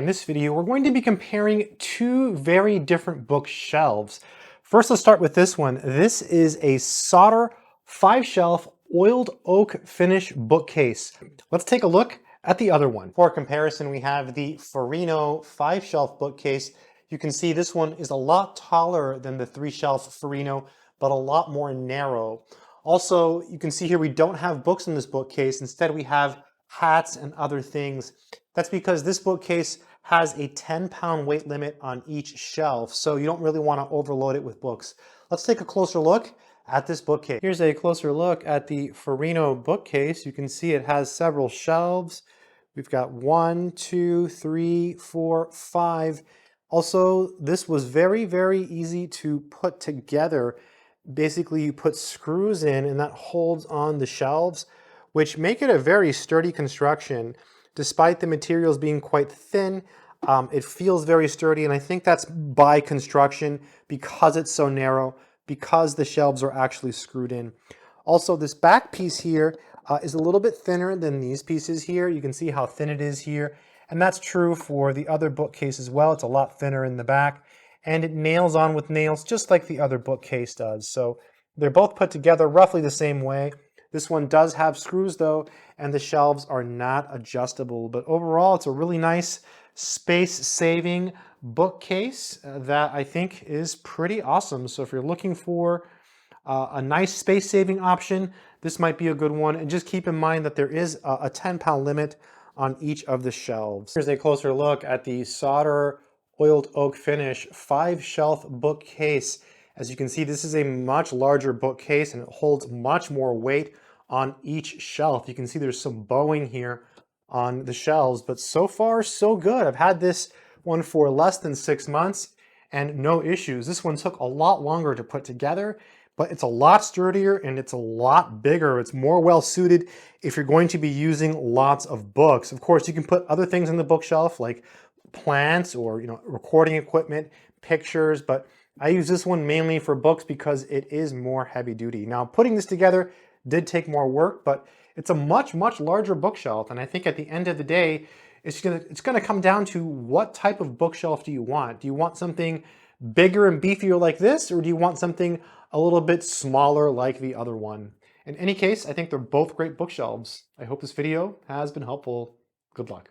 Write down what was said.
this video, we're going to be comparing two very different bookshelves. First, let's start with this one. This is a Sauder 5-shelf oiled oak finish bookcase. Let's take a look at the other one. For comparison, we have the Furrino 5-shelf bookcase. You can see this one is a lot taller than the 3-shelf Furrino, but a lot more narrow. Also, you can see here we don't have books in this bookcase. Instead, we have hats and other things. That's because this bookcase has a 10-pound weight limit on each shelf, so you don't really want to overload it with books. Let's take a closer look at this bookcase. Here's a closer look at the Furrino bookcase. You can see it has several shelves. We've got 1, 2, 3, 4, 5. Also, this was very, very easy to put together. Basically, you put screws in and that holds on the shelves, which make it a very sturdy construction. Despite the materials being quite thin, it feels very sturdy, and I think that's by construction because it's so narrow, because the shelves are actually screwed in. Also, this back piece here is a little bit thinner than these pieces here. You can see how thin it is here, and that's true for the other bookcase as well. It's a lot thinner in the back, and it nails on with nails just like the other bookcase does. So they're both put together roughly the same way. This one does have screws though, and the shelves are not adjustable. But overall, it's a really nice space-saving bookcase that I think is pretty awesome. So if you're looking for a nice space-saving option, this might be a good one. And just keep in mind that there is a 10-pound limit on each of the shelves. Here's a closer look at the Sauder oiled oak finish 5-shelf bookcase. As you can see, this is a much larger bookcase and it holds much more weight on each shelf. You can see there's some bowing here on the shelves, but so far so good. I've had this one for less than 6 months and no issues. This one took a lot longer to put together, but it's a lot sturdier and it's a lot bigger. It's more well suited if you're going to be using lots of books. Of course, you can put other things in the bookshelf like plants or recording equipment, pictures, but I use this one mainly for books because it is more heavy duty. Now, putting this together did take more work, but it's a much, much larger bookshelf. And I think at the end of the day, it's gonna come down to what type of bookshelf do you want? Do you want something bigger and beefier like this, or do you want something a little bit smaller like the other one? In any case, I think they're both great bookshelves. I hope this video has been helpful. Good luck.